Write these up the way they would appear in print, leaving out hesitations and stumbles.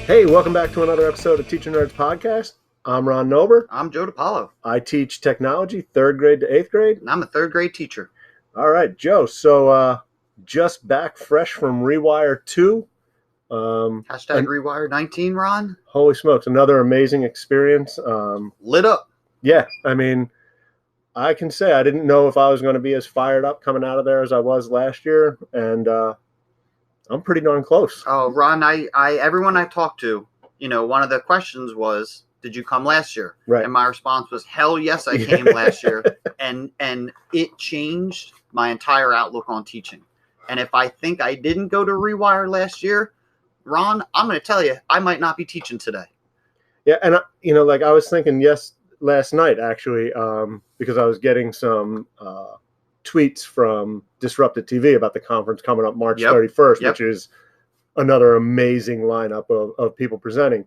Hey, welcome back to another episode of Teacher Nerds Podcast. I'm Ron Nober. I'm Joe DiPaolo. I teach technology, 3rd grade to 8th grade. And I'm a 3rd grade teacher. All right, Joe. So just back fresh from Rewire2. Hashtag Rewire19, Ron. Holy smokes, another amazing experience. Lit up. Yeah, I mean, I can say I didn't know if I was going to be as fired up coming out of there as I was last year, and I'm pretty darn close. Oh, Ron, everyone I talked to, one of the questions was, did you come last year? Right. And my response was, hell yes, I came last year. And it changed my entire outlook on teaching. And if I think I didn't go to Rewire last year, Ron, I'm going to tell you, I might not be teaching today. Yeah, and I was thinking last night actually, because I was getting some tweets from Disrupted TV about the conference coming up March 31st, which is another amazing lineup of people presenting.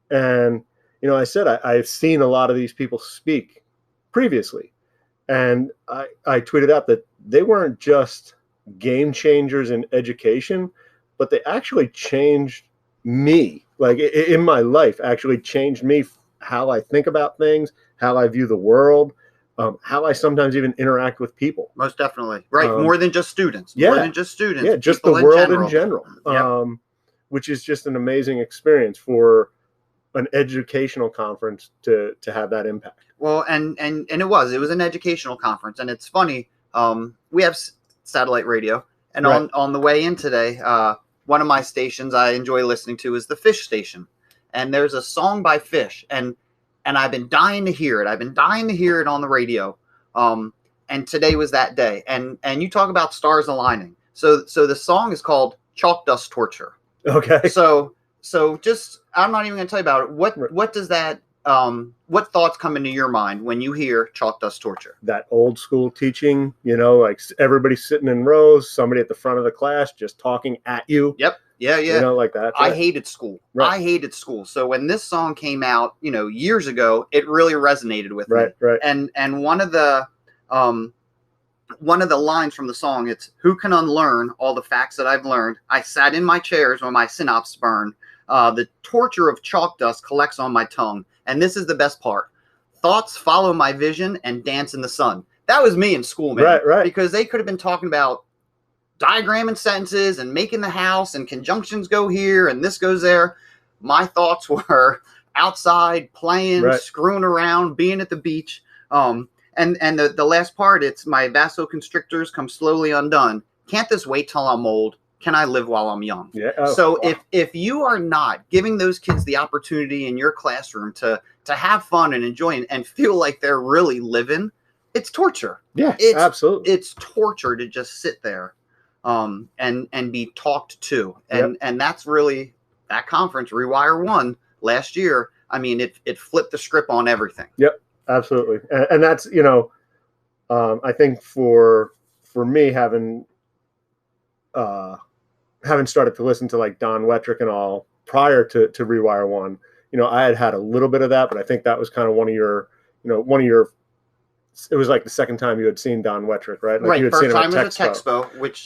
And, I said I've seen a lot of these people speak previously. And I tweeted out that they weren't just game changers in education, but they actually changed me, like in my life, actually changed me, how I think about things, how I view the world. How I sometimes even interact with people. Most definitely. Right. More than just students. Yeah. More than just students. Yeah, just the world in general. Which is just an amazing experience for an educational conference to have that impact. Well, and it was an educational conference. And it's funny. We have satellite radio. And on the way in today, one of my stations I enjoy listening to is the Fish station. And there's a song by Fish. And I've been dying to hear it. I've been dying to hear it on the radio. And today was that day. And you talk about stars aligning. So the song is called Chalk Dust Torture. Okay. So just, I'm not even going to tell you about it. What does that, what thoughts come into your mind when you hear Chalk Dust Torture? That old school teaching, like everybody sitting in rows, somebody at the front of the class just talking at you. Yep. Yeah. Like that. I hated school. Right. I hated school. So when this song came out, years ago, it really resonated with me. Right. And one of the lines from the song, it's, who can unlearn all the facts that I've learned? I sat in my chairs when my synapses burned. The torture of chalk dust collects on my tongue. And this is the best part. Thoughts follow my vision and dance in the sun. That was me in school, man. Right. Because they could have been talking about diagramming sentences and making the house and conjunctions go here and this goes there. My thoughts were outside playing, screwing around, being at the beach. And the last part, it's my vasoconstrictors come slowly undone. Can't this wait till I'm old? Can I live while I'm young? Yeah. So if you are not giving those kids the opportunity in your classroom to have fun and enjoy and feel like they're really living, it's torture. Yeah, absolutely. It's torture to just sit there. And be talked to. And that's really that conference, Rewire1 last year. I mean, it flipped the script on everything. Yep, absolutely. And that's, I think for me having started to listen to like Don Wettrick and all prior to Rewire1, I had a little bit of that, but I think that was kind of one of your it was like the second time you had seen Don Wettrick, right? Like you had first seen him time at was at Texpo, which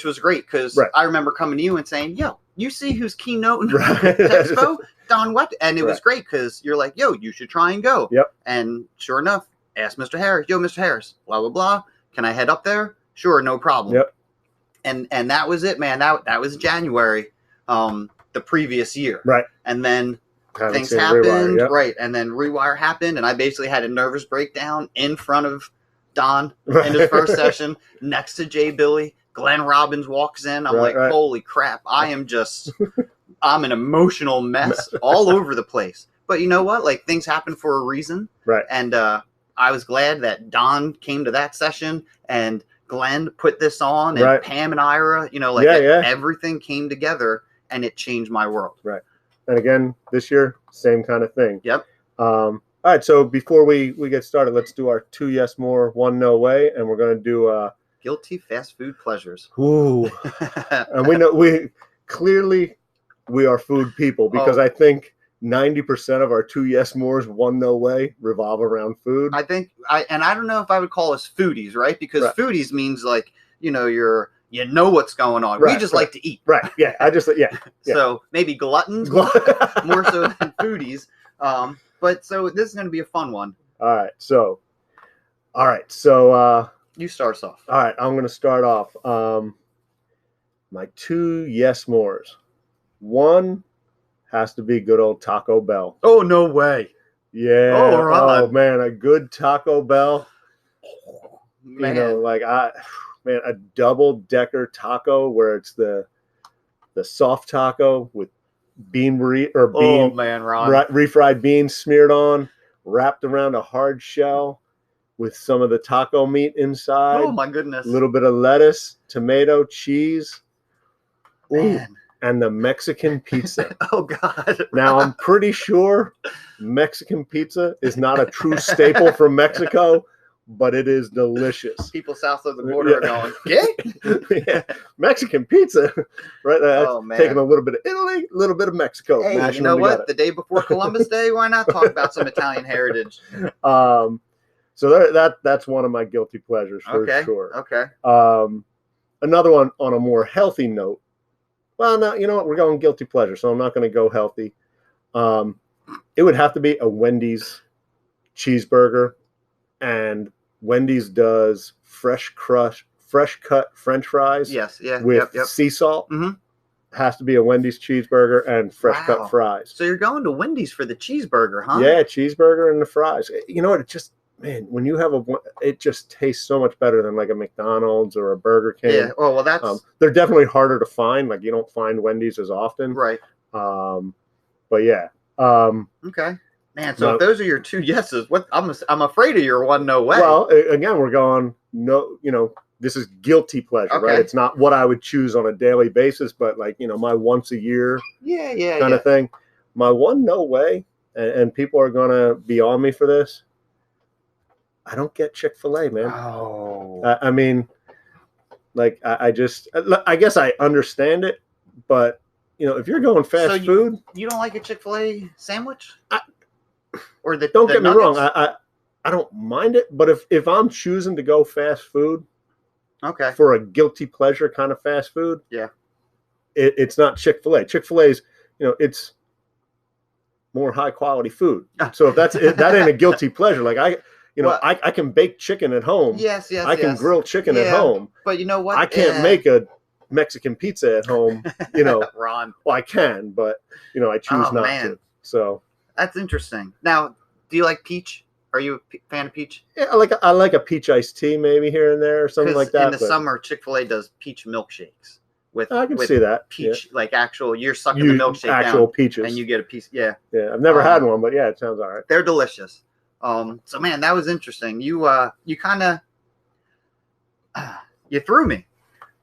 was great because I remember coming to you and saying, yo, you see who's keynoting Texpo? Don Wettrick. And it was great because you're like, yo, you should try and go. Yep. And sure enough, ask Mr. Harris, yo, Mr. Harris, blah, blah, blah. Can I head up there? Sure, no problem. Yep. And that was it, man. That was January, the previous year. Right. And then things happened, Rewire, and then Rewire happened, and I basically had a nervous breakdown in front of Don in his first session, next to Jay Billy. Glenn Robbins walks in. I'm like, holy crap! I'm an emotional mess all over the place. But you know what? Like, things happen for a reason, right? And I was glad that Don came to that session and Glenn put this on, and Pam and Ira. Everything came together, and it changed my world. Right. And again, this year, same kind of thing. Yep. All right. So before we get started, let's do our 2 yes more, 1 no way, and we're going to do guilty fast food pleasures. Ooh. And we know we are food people because I think 90% of our 2 yes mores, 1 no way revolve around food. I think I don't know if I would call us foodies, right? Because foodies means like, you're you know what's going on. Right, We just like to eat. Right. Yeah. Yeah. So maybe gluttons more so than foodies. But so this is going to be a fun one. All right. So you start us off. All right. I'm going to start off. My 2 yes mores. One has to be good old Taco Bell. Oh, no way. Yeah. Oh, man, a good Taco Bell. Man. You know, like a double-decker taco where it's the soft taco with refried beans smeared on, wrapped around a hard shell with some of the taco meat inside. Oh my goodness. A little bit of lettuce, tomato, cheese. Man. Ooh, and the Mexican pizza. Oh God. Now I'm pretty sure Mexican pizza is not a true staple from Mexico, but it is delicious. People south of the border are going, "Yeah, yeah, Mexican pizza, right? Man. Taking a little bit of Italy, a little bit of Mexico. Hey, you know what? The day before Columbus Day, why not talk about some Italian heritage? So that's one of my guilty pleasures for sure. Okay. Another one on a more healthy note. Well, no, you know what? We're going guilty pleasure, so I'm not going to go healthy. It would have to be a Wendy's cheeseburger, and Wendy's does fresh cut French fries. Yes, yeah, with sea salt. Mm-hmm. Has to be a Wendy's cheeseburger and fresh cut fries. So you're going to Wendy's for the cheeseburger, huh? Yeah, cheeseburger and the fries. You know what? It just, man, when you have it just tastes so much better than like a McDonald's or a Burger King. Yeah. Oh, well, that's they're definitely harder to find. Like you don't find Wendy's as often. Right. But yeah. Okay. Man, so if those are your 2 yeses, what I'm afraid of your one no way. Well, again, we're going no. You know, this is guilty pleasure, right? It's not what I would choose on a daily basis, but like my once a year, kind of thing. My one no way, and people are gonna be on me for this. I don't get Chick-fil-A, man. Oh. I mean, like I guess I understand it, but if you're going fast food, you don't like a Chick-fil-A sandwich, or don't get me nuggets? wrong. I don't mind it, but if I'm choosing to go fast food, for a guilty pleasure kind of fast food, it's not Chick-fil-A. Chick-fil-A's, it's more high quality food. So if that ain't a guilty pleasure, like I can bake chicken at home. Yes. I can grill chicken at home. But you know what? I can't make a Mexican pizza at home. Ron. Well, I can, but I choose not to. So that's interesting. Now, do you like peach? Are you a fan of peach? Yeah, I like a peach iced tea maybe here and there or something like that. In the summer, Chick-fil-A does peach milkshakes I can see that. Peach, like actual, you're sucking the milkshake actual down, peaches, and you get a piece. Yeah. Yeah, I've never had one, but yeah, it sounds all right. They're delicious. So man, that was interesting. You kind of you threw me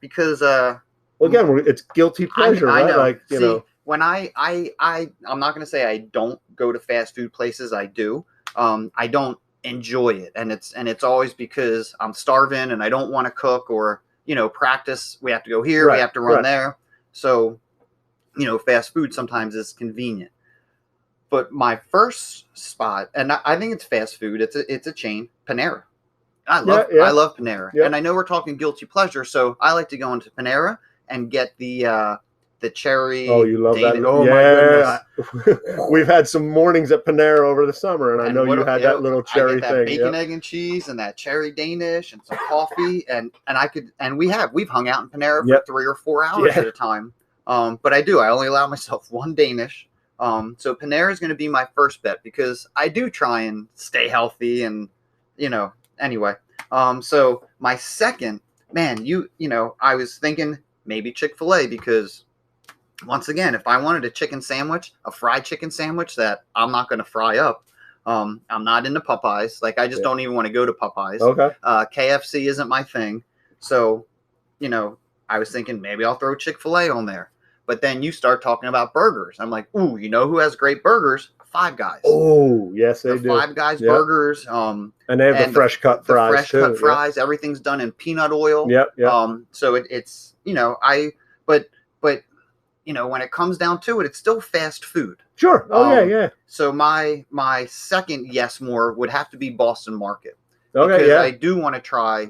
because well, again, it's guilty pleasure, right? Know. Like See, when I'm not going to say I don't go to fast food places. I do. I don't enjoy it, and it's always because I'm starving and I don't want to cook or practice. We have to go here, we have to run there. So fast food sometimes is convenient. But my first spot, and I think it's fast food. It's a chain, Panera. I love Panera, and I know we're talking guilty pleasure, so I like to go into Panera and get the cherry. Oh, you love that? Oh my goodness! We've had some mornings at Panera over the summer, and I know you had that little cherry thing. Bacon, egg, and cheese, and that cherry Danish, and some coffee, and we've hung out in Panera for 3 or 4 hours at a time. But I only allow myself one Danish. So Panera is going to be my first bet because I do try and stay healthy and, anyway. So my second, man, I was thinking maybe Chick-fil-A because once again, if I wanted a fried chicken sandwich that I'm not going to fry up, I'm not into Popeyes. Like I just don't even want to go to Popeyes. Okay. KFC isn't my thing. So, I was thinking maybe I'll throw Chick-fil-A on there. But then you start talking about burgers. I'm like, ooh, who has great burgers? Five Guys. Oh, yes, they do. Five Guys burgers. And they have the fresh cut fries. The fresh cut fries. Everything's done in peanut oil. Yep. So it's but when it comes down to it, it's still fast food. Sure. Oh yeah. So my second yes more would have to be Boston Market. Okay. Because I do want to try,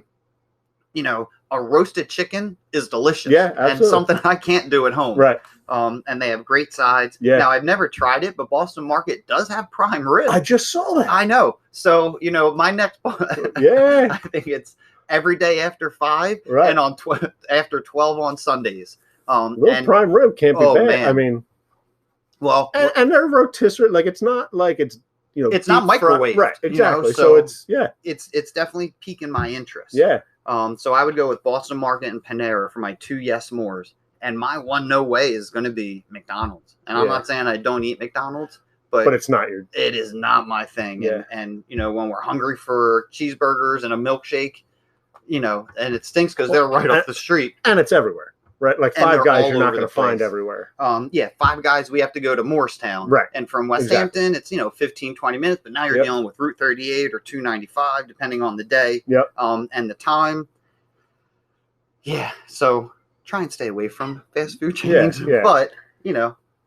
a roasted chicken is delicious. Yeah, absolutely. And something I can't do at home. Right. And they have great sides. Yeah. Now, I've never tried it, but Boston Market does have prime rib. I just saw that. I know. So, my next yeah. I think it's every day after 5 right. and on after 12 on Sundays. Little prime rib can't be bad. Man. I mean, well, and they're rotisserie. Like, it's not like it's, it's not microwave. Right. Exactly. So it's definitely piquing my interest. Yeah. So I would go with Boston Market and Panera for my 2 yes mores. And my one no way is going to be McDonald's. And I'm not saying I don't eat McDonald's, but it's not it is not my thing. Yeah. And when we're hungry for cheeseburgers and a milkshake, and it stinks because they're right up the street. And it's everywhere, right? Like Five Guys, you're not going to find everywhere. Five Guys, we have to go to Morristown. Right. And from West Hampton, it's, 15, 20 minutes. But now you're dealing with Route 38 or 295, depending on the day. Yep. And the time. Yeah. So try and stay away from fast food chains. Yeah. But,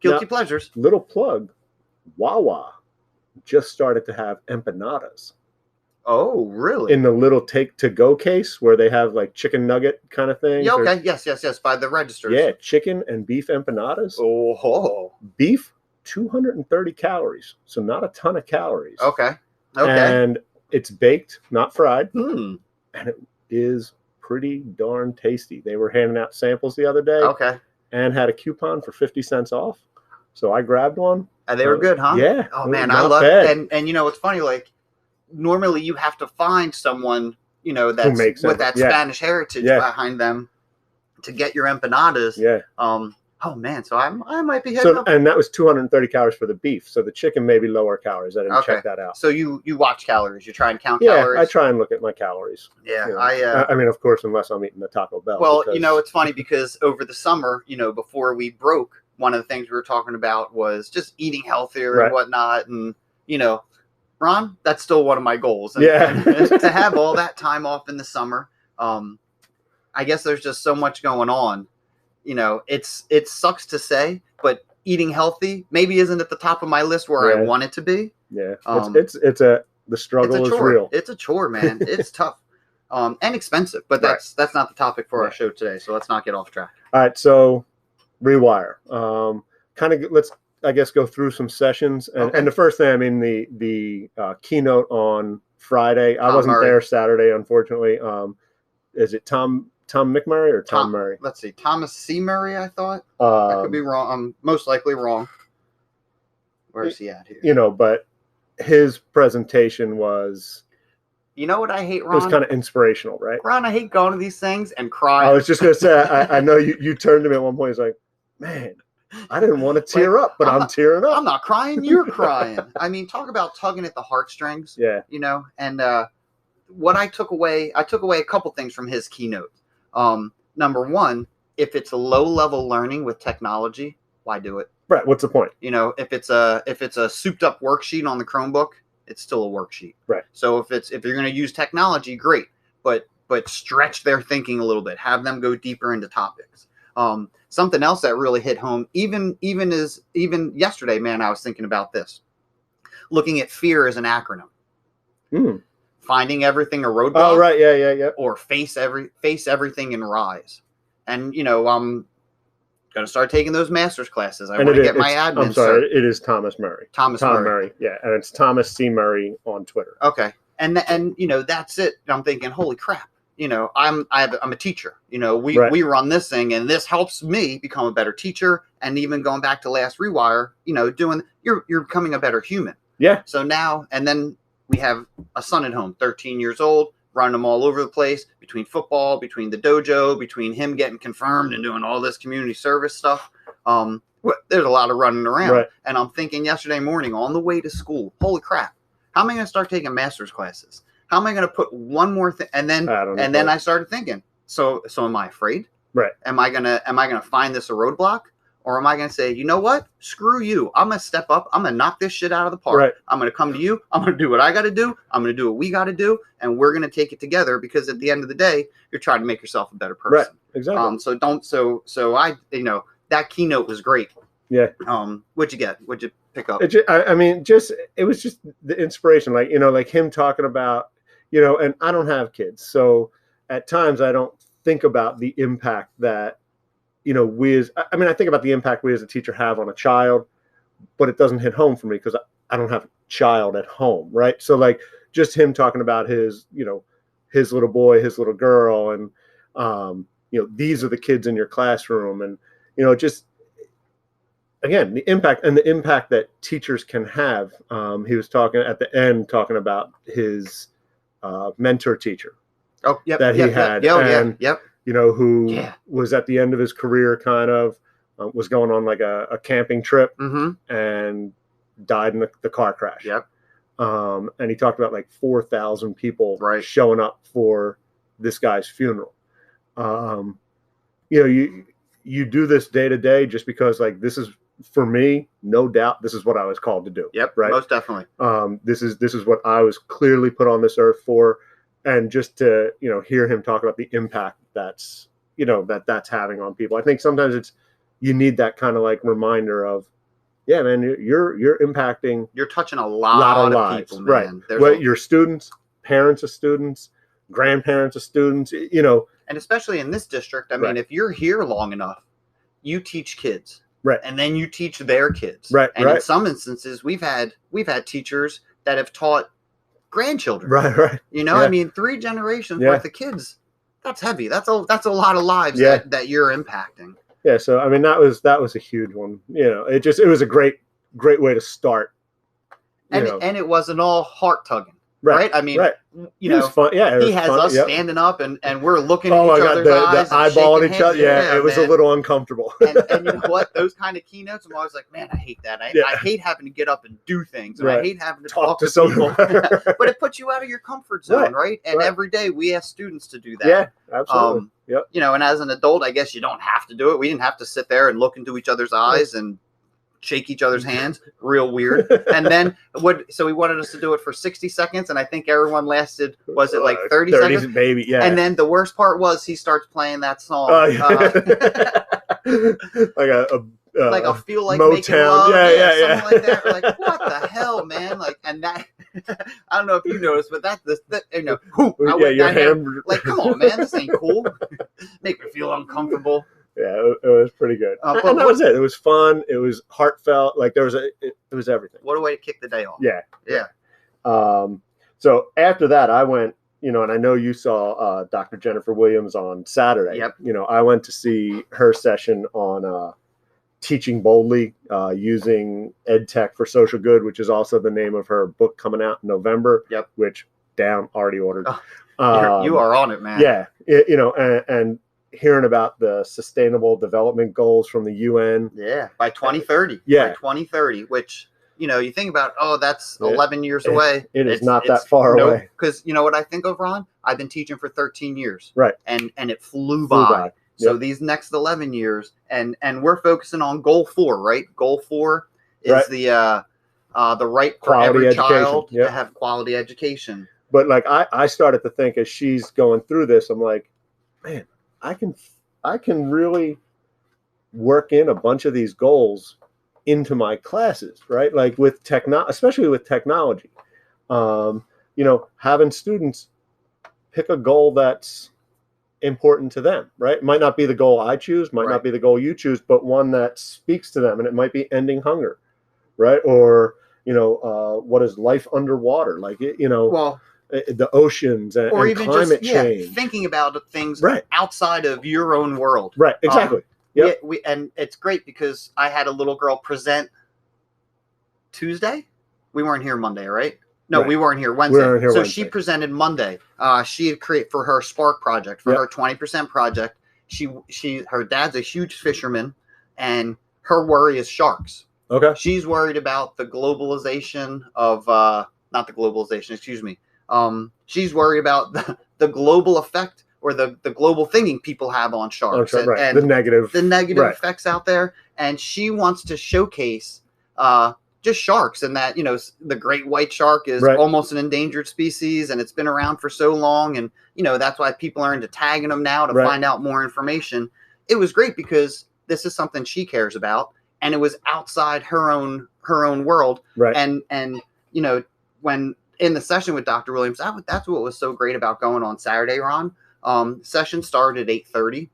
guilty pleasures. Little plug. Wawa just started to have empanadas. Oh, really? In the little take-to-go case where they have like chicken nugget kind of thing. Yeah, okay. Yes. By the registers. Yeah, chicken and beef empanadas. Oh. Beef, 230 calories. So not a ton of calories. Okay. And it's baked, not fried. And it is pretty darn tasty. They were handing out samples the other day. Okay. And had a coupon for 50 cents off. So I grabbed one. And they were good, huh? Yeah. Oh, man, I love it. And it's funny, like, normally you have to find someone, that's with that Spanish heritage behind them to get your empanadas. Yeah. Oh, man, so I might be heading up. And that was 230 calories for the beef. So the chicken may be lower calories. I didn't check that out. So you watch calories. You try and count calories? Yeah, I try and look at my calories. Yeah. I mean, of course, unless I'm eating the Taco Bell. Well, it's funny because over the summer, before we broke, one of the things we were talking about was just eating healthier and whatnot. And, Ron, that's still one of my goals. And, and to have all that time off in the summer, I guess there's just so much going on. It sucks to say, but eating healthy maybe isn't at the top of my list where I want it to be. Yeah, the struggle is real. It's a chore, man. It's tough, and expensive. But that's not the topic for our show today. So let's not get off track. All right, so Rewire. Let's I guess go through some sessions. And the first thing, I mean, the keynote on Friday. I wasn't there Saturday, unfortunately. Is it Tom McMurray or Tom Murray? Let's see. Thomas C. Murray, I thought. I could be wrong. I'm most likely wrong. Where's he at here? But his presentation was... You know what I hate, Ron? It was kind of inspirational, right? Ron, I hate going to these things and crying. I was just going to say, I know you turned to me at one point. He's like, man, I didn't want to tear up, but I'm tearing up. I'm not crying. You're crying. I mean, talk about tugging at the heartstrings. Yeah. And what I took away a couple things from his keynote. Number one, if it's a low-level learning with technology, why do it? Right. What's the point? If it's a souped-up worksheet on the Chromebook, it's still a worksheet. Right. So if you're going to use technology, great, but stretch their thinking a little bit. Have them go deeper into topics. Something else that really hit home, even yesterday, man, I was thinking about this. Looking at FEAR as an acronym. Finding everything a roadblock. Oh, right. Yeah. Or face everything and rise. And, I'm going to start taking those master's classes. I want to get my admin. I'm sorry, it is Thomas Murray. Tom Murray. Yeah, and it's Thomas C. Murray on Twitter. Okay. And that's it. I'm thinking, holy crap. I'm a teacher. We run this thing, and this helps me become a better teacher. And even going back to last Rewire, you're becoming a better human. Yeah. So now, and then we have a son at home, 13 years old, running him all over the place between football, between the dojo, between him getting confirmed and doing all this community service stuff. There's a lot of running around. Right. And I'm thinking yesterday morning on the way to school, holy crap, how am I going to start taking master's classes? How am I going to put one more thing? And then I started thinking, so am I afraid? Right. Am I gonna find this a roadblock? Or am I going to say, you know what? Screw you. I'm going to step up. I'm going to knock this shit out of the park. Right. I'm going to come to you. I'm going to do what I got to do. I'm going to do what we got to do. And we're going to take it together because at the end of the day, you're trying to make yourself a better person. Right. Exactly. That keynote was great. Yeah. What'd you get? What'd you pick up? It was just the inspiration, like him talking about, and I don't have kids. So at times I don't think about the impact that, I think about the impact we as a teacher have on a child, but it doesn't hit home for me because I don't have a child at home, right? So like just him talking about his little boy, his little girl, and these are the kids in your classroom, and just again the impact that teachers can have. He was talking at the end about his mentor teacher. Oh, yep, that he had, and who Yeah. was at the end of his career, kind of was going on like a camping trip, and died in the car crash. Yep. And he talked about like 4,000 people Right. showing up for this guy's funeral. You do this day to day just because, like, this is, for me, no doubt, this is what I was called to do. Yep. Right. Most definitely. This is what I was clearly put on this earth for. And just to, hear him talk about the impact that's having on people. I think sometimes you need that kind of like reminder of, yeah, man, you're impacting. You're touching a lot of lives, people, man. Right. Your students, parents of students, grandparents of students, And especially in this district, I mean, if you're here long enough, you teach kids. Right. And then you teach their kids. Right. And in some instances, we've had teachers that have taught grandchildren. Right. I mean, 3 generations worth of kids. That's heavy. That's a lot of lives that you're impacting. Yeah, so I mean that was a huge one. It was a great way to start. And it wasn't all heart tugging. Right. I mean, it was fun. Yeah, he has us standing up and we're looking at each other's eyes. The eyeballing each other. Yeah, it was a little uncomfortable. and you know what? Those kind of keynotes, I'm always like, man, I hate that. I hate having to get up and do things. And I hate having to talk to people. But it puts you out of your comfort zone, right? And every day we ask students to do that. Yeah, absolutely. And as an adult, I guess you don't have to do it. We didn't have to sit there and look into each other's eyes and shake each other's hands. Real weird. And then so he wanted us to do it for 60 seconds, and I think everyone lasted, was it like 30 seconds? Maybe, yeah. And then the worst part was he starts playing that song. Like I feel like Motown. Making Love, something like that. We're like, what the hell, man? Like, and that I don't know if you noticed, but your hand, like, come on, man, this ain't cool. Make me feel uncomfortable. Yeah, it was pretty good. But that was it. It was fun. It was heartfelt. Like it was everything. What a way to kick the day off. Yeah. Yeah. So after that, I went, and I know you saw Dr. Jennifer Williams on Saturday. Yep. I went to see her session on Teaching Boldly, using EdTech for Social Good, which is also the name of her book coming out in November. Yep. Which, already ordered. You are on it, man. Yeah. And hearing about the Sustainable Development Goals from the UN. Yeah, by 2030. Yeah. By 2030, which, you think about, that's 11 years away. It's not that far away. Because you know what I think of, Ron? I've been teaching for 13 years. Right. And it flew by. So these next 11 years, and we're focusing on goal 4, right? Goal 4 is the right for every child to have quality education. But like I started to think as she's going through this, I'm like, man, I can really work in a bunch of these goals into my classes, right? Like with especially with technology, having students pick a goal that's important to them, right? It might not be the goal I choose, might not be the goal you choose, but one that speaks to them, and it might be ending hunger, right? Or what is life underwater, like the oceans and even climate change. Thinking about things outside of your own world. Right, exactly. And it's great because I had a little girl present Tuesday. We weren't here Monday, right? No, we weren't here Wednesday. So she presented Monday. She had created for her Spark project, for her 20% project. Her dad's a huge fisherman, and her worry is sharks. Okay. She's worried about the globalization of not the globalization, excuse me. She's worried about the global effect or the global thinking people have on sharks and the negative effects out there. And she wants to showcase just sharks, and that the great white shark is almost an endangered species, and it's been around for so long, and that's why people are into tagging them now to find out more information. It was great because this is something she cares about, and it was outside her own world. And when in the session with Dr. Williams, that's what was so great about going on Saturday, Ron. Session started at 8:30.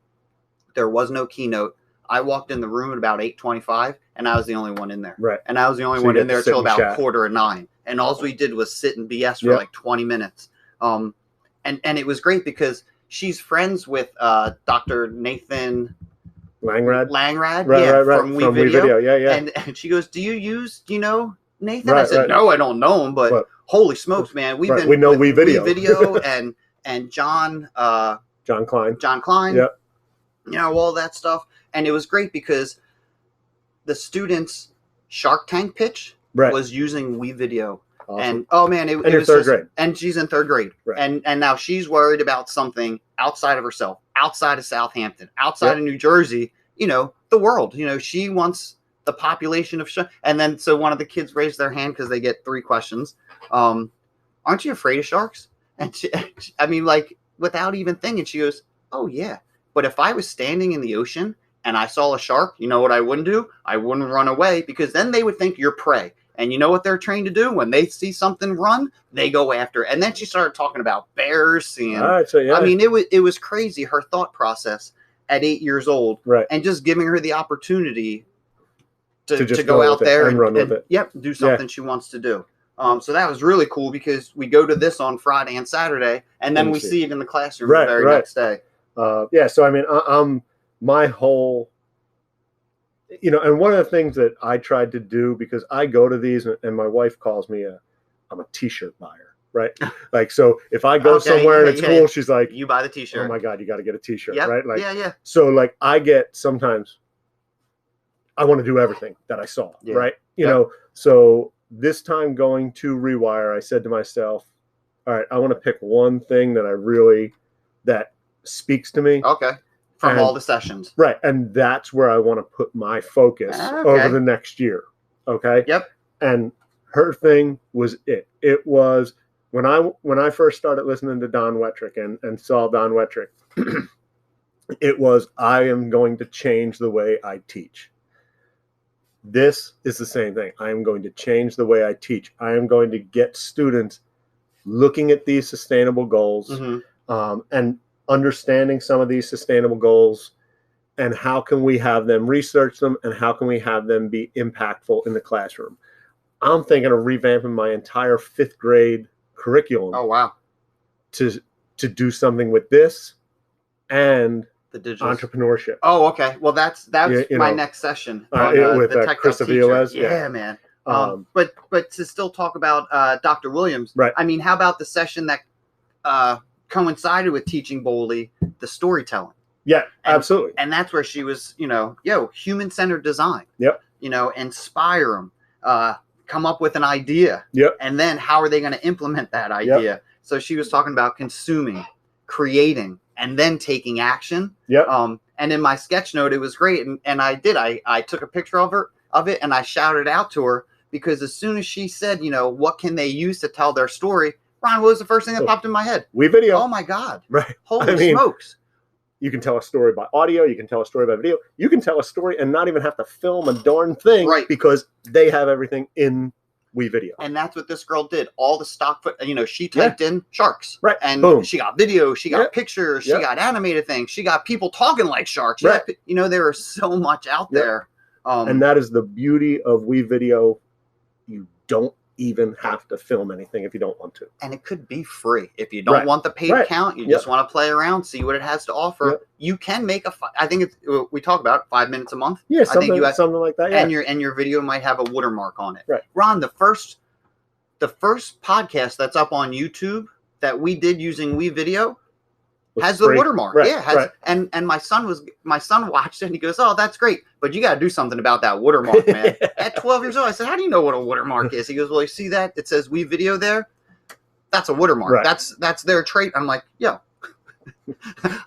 There was no keynote. I walked in the room at about 8:25, and I was the only one in there. Right. And I was the only one in there until about 8:45. And all we did was sit and BS for like 20 minutes. And it was great because she's friends with Dr. Nathan Langrad, right. From WeVideo. Yeah. And she goes, do you know Nathan? I said, no, I don't know him, but holy smokes, man, we know WeVideo and John Klein. Yep. All that stuff. And it was great because the students' Shark Tank pitch was using WeVideo. Awesome. And it was third grade. And she's in third grade. Right. And now she's worried about something outside of herself, outside of Southampton, outside of New Jersey, the world. She wants the population of and then so one of the kids raised their hand because they get 3 questions. Aren't you afraid of sharks? And she, without even thinking, she goes, oh yeah. But if I was standing in the ocean and I saw a shark, you know what I wouldn't do? I wouldn't run away because then they would think you're prey. And you know what they're trained to do? When they see something run, they go after it. And then she started talking about bears. It was crazy, her thought process at 8 years old. Right. And just giving her the opportunity to go out there and run with it. Yep, do something she wants to do. So that was really cool because we go to this on Friday and Saturday, and then we see it in the classroom the very next day. So I'm my whole, and one of the things that I tried to do, because I go to these and my wife calls me I'm a t-shirt buyer, right? Like, so if I go somewhere and it's cool, she's like, you buy the t-shirt. Oh my God, you got to get a t-shirt, yep. right? Like, yeah. So like I get sometimes I want to do everything that I saw, right? So this time going to Rewire, I said to myself, all right, I want to pick one thing that speaks to me. Okay. From all the sessions. Right. And that's where I want to put my focus over the next year. Okay. Yep. And her thing was it was when I first started listening to Don Wettrick and saw Don Wettrick, it was, I am going to change the way I teach. This is the same thing. I am going to change the way I teach. I am going to get students looking at these sustainable goals and understanding some of these sustainable goals and how can we have them research them and how can we have them be impactful in the classroom. I'm thinking of revamping my entire 5th grade curriculum. Oh, wow. To do something with this and the digital entrepreneurship. Oh, okay. Well, that's my next session with the tech Chris Aviles. Yeah, man. But to still talk about Dr. Williams, right? I mean, how about the session that coincided with teaching Bowley the storytelling? Yeah, absolutely. And that's where she was, human-centered design. Yep. Inspire them, come up with an idea. Yep. And then how are they going to implement that idea? Yep. So she was talking about consuming, creating, and then taking action. Yep. And in my sketch note, it was great. And I took a picture of it and I shouted out to her because as soon as she said, what can they use to tell their story? Ron, what was the first thing that popped in my head? WeVideo. Oh my God. Right. Holy smokes. You can tell a story by audio. You can tell a story by video. You can tell a story and not even have to film a darn thing, right? Because they have everything in WeVideo. And that's what this girl did. All the stock she typed in sharks. Right. And boom. She got video. She got pictures. She got animated things. She got people talking like sharks. Right. There was so much out there. And that is the beauty of WeVideo. You don't even have to film anything if you don't want to. And it could be free. If you don't want the paid account, you just want to play around, see what it has to offer. You can make I think it's, we talk about 5 minutes a month. Yeah, something like that. Yeah. And your video might have a watermark on it. Right. Ron, the first podcast that's up on YouTube that we did using WeVideo has the watermark. Right. Yeah, has, and my son watched it and he goes, "Oh, that's great, but you got to do something about that watermark, man." At 12 years old, I said, "How do you know what a watermark is?" He goes, "Well, you see that? It says WeVideo there. That's a watermark. Right. That's their trait." I'm like, "Yo,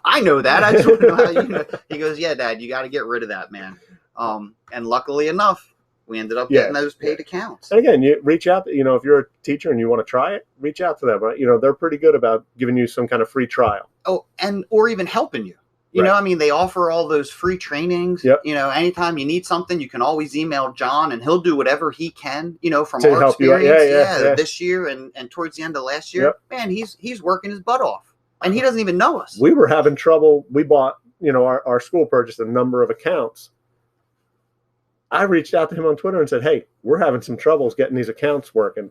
I know that. I just want to know how you know." He goes, "Yeah, Dad, you got to get rid of that, man." And luckily enough, we ended up getting those paid accounts. And again, you reach out. If you're a teacher and you want to try it, reach out to them. Right? They're pretty good about giving you some kind of free trial. Oh, or even helping you. You know, I mean, they offer all those free trainings. Yep. Anytime you need something, you can always email John, and he'll do whatever he can. From to our help experience, you. Yeah. this year and towards the end of last year, man, he's working his butt off. And he doesn't even know us. We were having trouble. We bought, our school purchased a number of accounts. I reached out to him on Twitter and said, hey, we're having some troubles getting these accounts working.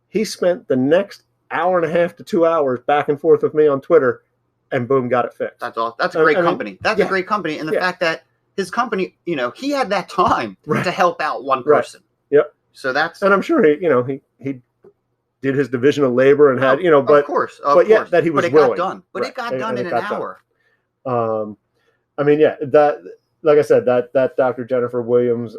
He spent the next hour and a half to 2 hours back and forth with me on Twitter, and boom, got it fixed. That's all. That's a great company. That's a great company. And the fact that his company, he had that time to help out one person. Right. Yep. So that's, and I'm sure he did his division of labor and had, but of course, yet that he was willing. Got done. But it got done in an hour. I mean, that, like I said, that Dr. Jennifer Williams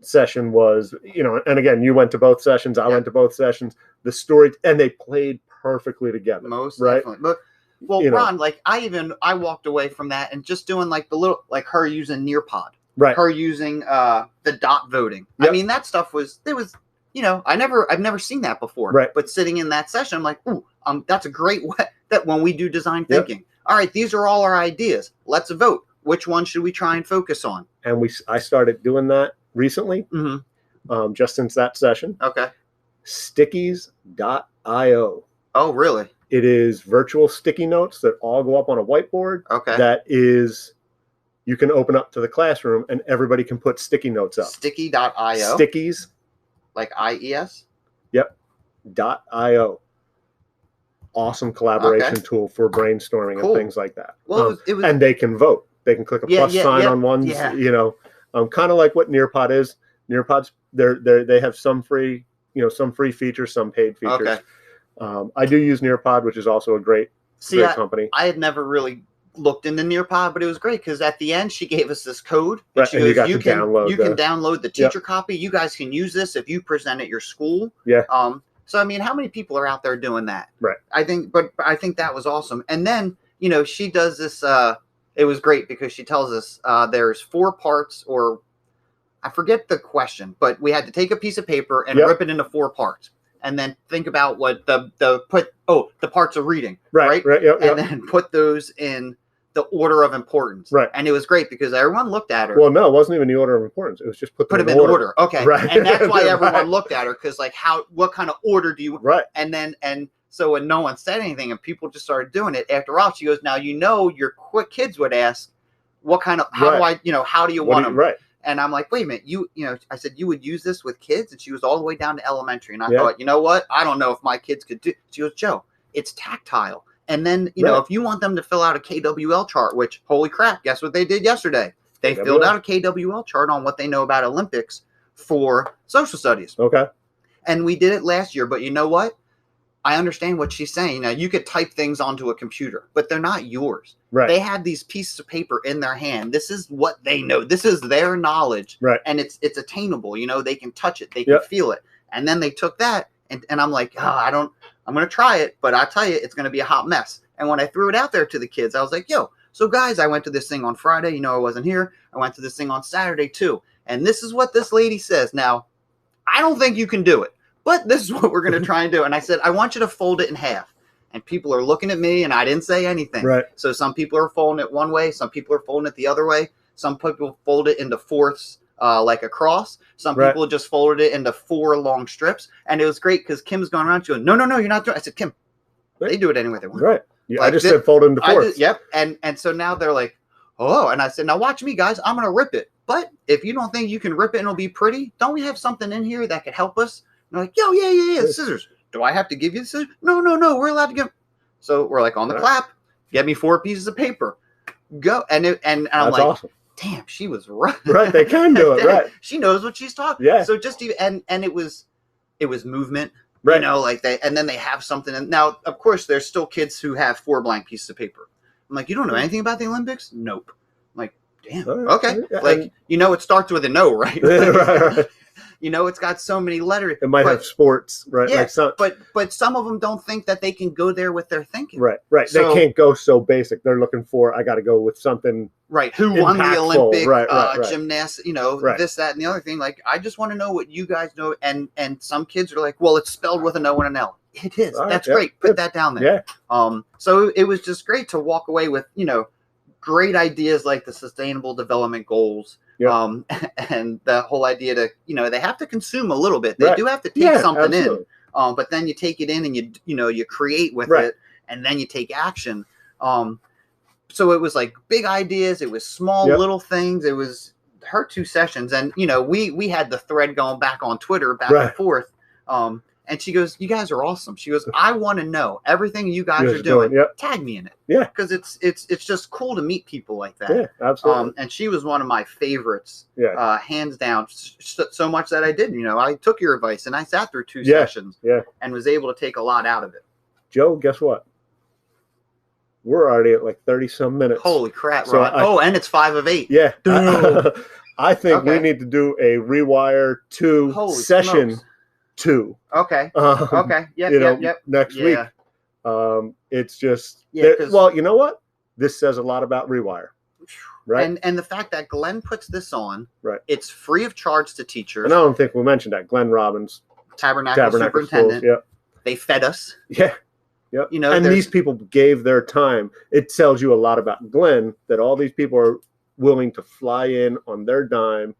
session was, and again, you went to both sessions, I went to both sessions. The story, and they played perfectly together. Most definitely. But, well, Ron, like I walked away from that and just doing like the little, like her using Nearpod, right? Her using the dot voting. Yep. I mean, that stuff was I've never seen that before. Right. But sitting in that session, I'm like, ooh, that's a great way that when we do design thinking. All right, these are all our ideas. Let's vote. Which one should we try and focus on? And I started doing that recently, just since that session. Okay. Stickies.io. Oh, really? It is virtual sticky notes that all go up on a whiteboard. Okay. That is, you can open up to the classroom and everybody can put sticky notes up. Sticky.io. Stickies. Like IES? Yep. .io. Awesome collaboration tool for brainstorming and things like that. Well, it was, and they can vote. They can click a plus sign on ones. Yeah. Kind of like what Nearpod is. Nearpod's they have some free, some free features, some paid features. Okay. I do use Nearpod, which is also a great company. I had never really looked into Nearpod, but it was great because at the end she gave us this code. And she goes, you can download the teacher copy. You guys can use this if you present at your school. Yeah. So I mean, how many people are out there doing that? Right. I think that was awesome. And then she does this. It was great because she tells us there's 4 parts, or I forget the question, but we had to take a piece of paper and rip it into 4 parts, and then think about what the parts of reading, right? And then put those in the order of importance, right? And it was great because everyone looked at her. Well, no, it wasn't even the order of importance. It was just put them in order. Okay, right? And that's why everyone looked at her, because like, what kind of order do you? Right. And so when no one said anything and people just started doing it, after all, she goes, now your quick kids would ask, what kind of how do you want them? Right. And I'm like, wait a minute, I said, you would use this with kids? And she was all the way down to elementary. And I thought, you know what? I don't know if my kids could do. She goes, Joe, it's tactile. And then, if you want them to fill out a KWL chart, which, holy crap, guess what they did yesterday? They filled out a KWL chart on what they know about Olympics for social studies. Okay. And we did it last year. But you know what? I understand what she's saying. Now, you could type things onto a computer, but they're not yours. Right. They have these pieces of paper in their hand. This is what they know. This is their knowledge. Right. And it's attainable. They can touch it. They can feel it. And then they took that, and I'm like, I'm going to try it, but I tell you, it's going to be a hot mess. And when I threw it out there to the kids, I was like, so guys, I went to this thing on Friday. I wasn't here. I went to this thing on Saturday too. And this is what this lady says. Now, I don't think you can do it, but this is what we're going to try and do. And I said, I want you to fold it in half. And people are looking at me, and I didn't say anything. Right. So some people are folding it one way. Some people are folding it the other way. Some people fold it into fourths, like a cross. Some people just folded it into 4 long strips. And it was great because Kim's going around to go, no, you're not doing it. I said, Kim, they do it any way they want. Right. Yeah, I just said fold it into fourths. Yep. And so now they're like, oh. And I said, now watch me, guys. I'm going to rip it. But if you don't think you can rip it and it'll be pretty, don't we have something in here that could help us? And they're like, yeah, scissors. Do I have to give you the scissors? No, we're allowed to give. So we're like on the clap. Get me 4 pieces of paper. Go. And I'm That's like, awesome. Damn, she was right. Right, they can do it. Right. She knows what she's talking. Yeah. So just even and it was movement. Right. Like and then they have something. And now, of course, there's still kids who have 4 blank pieces of paper. I'm like, you don't know anything about the Olympics? Nope. I'm like, damn. Okay. Like, it starts with a no, right? Right. It's got so many letters. It might have sports, right? Yeah, like but some of them don't think that they can go there with their thinking. Right. So, they can't go so basic. They're looking for, I got to go with something. Right. Who won the Olympic gymnastics, this, that, and the other thing. Like, I just want to know what you guys know. And some kids are like, well, it's spelled with an O and an L. It is. That's great. Put that down there. Yeah. So it was just great to walk away with, great ideas like the Sustainable Development Goals. Yep. And the whole idea to, they have to consume a little bit. They do have to take something in. But then you take it in and you create with it. and then you take action. So it was like big ideas. It was small little things. It was her 2 sessions. And, you know, we had the thread going back on Twitter back and forth. And she goes, you guys are awesome. She goes, I want to know everything you guys are doing. Tag me in it. Yeah. Because it's just cool to meet people like that. Yeah, absolutely. And she was one of my favorites, hands down, so much that I did. You know, I took your advice and I sat through 2 sessions and was able to take a lot out of it. Joe, guess what? We're already at like 30 some minutes. Holy crap, Ron. And it's 5 of 8. Yeah. I think we need to do a Rewire2 session smokes. 2. Okay. Okay. Yep. Next week. It's just, well, you know what? This says a lot about Rewire. Right. And the fact that Glenn puts this on, it's free of charge to teachers. And I don't think we mentioned that. Glenn Robbins, Tabernacle Superintendent. Schools, They fed us. Yeah. Yep. You know, and these people gave their time. It tells you a lot about Glenn, that all these people are willing to fly in on their dime.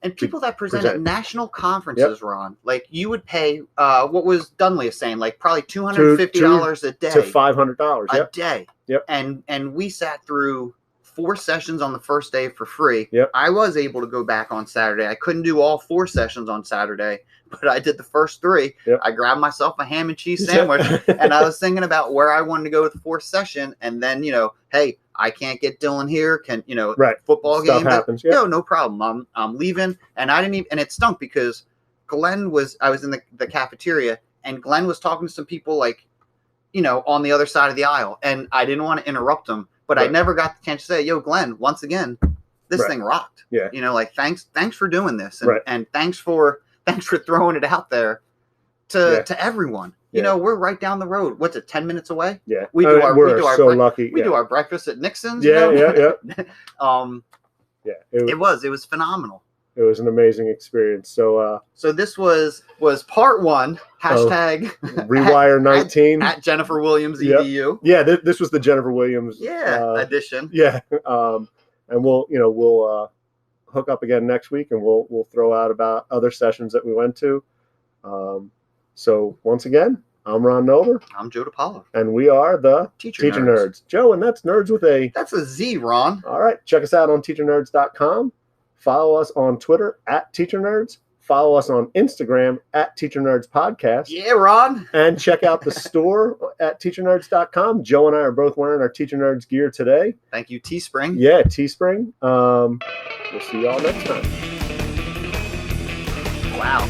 And people that present at national conferences, Ron, like you would pay, what was Dunley saying, like probably $250 a day. To $500 a day. Yep. And we sat through 4 sessions on the first day for free. Yep. I was able to go back on Saturday. I couldn't do all 4 sessions on Saturday, but I did the first 3. Yep. I grabbed myself a ham and cheese sandwich, and I was thinking about where I wanted to go with the 4th session. And then, you know, hey, I can't get Dylan here. Can, you know, football Stuff game happens. No problem. I'm leaving, and I didn't even. And it stunk because Glenn was. I was in the cafeteria, and Glenn was talking to some people, like, you know, on the other side of the aisle, and I didn't want to interrupt him, but I never got the chance to say, "Yo, Glenn, once again, this thing rocked." Yeah. You know, like thanks for doing this, and thanks for throwing it out there to everyone. You know, we're right down the road. What's it, 10 minutes away? Yeah. We're so lucky. We do our breakfast at Nixon's. Yeah, you know? It was phenomenal. It was an amazing experience. So this was part 1, hashtag Rewire 19 at Jennifer Williams EDU. Yeah, this was the Jennifer Williams edition. Yeah. And we'll hook up again next week, and we'll throw out about other sessions that we went to. So once again, I'm Ron Nover. I'm Joe DePaulo. And we are the Teacher Nerds. Joe, and that's nerds with a... That's a Z, Ron. All right. Check us out on teachernerds.com. Follow us on Twitter at Teacher Nerds. Follow us on Instagram at Teacher Nerds Podcast. Yeah, Ron. And check out the store at teachernerds.com. Joe and I are both wearing our Teacher Nerds gear today. Thank you, Teespring. Yeah, Teespring. We'll see y'all next time. Wow.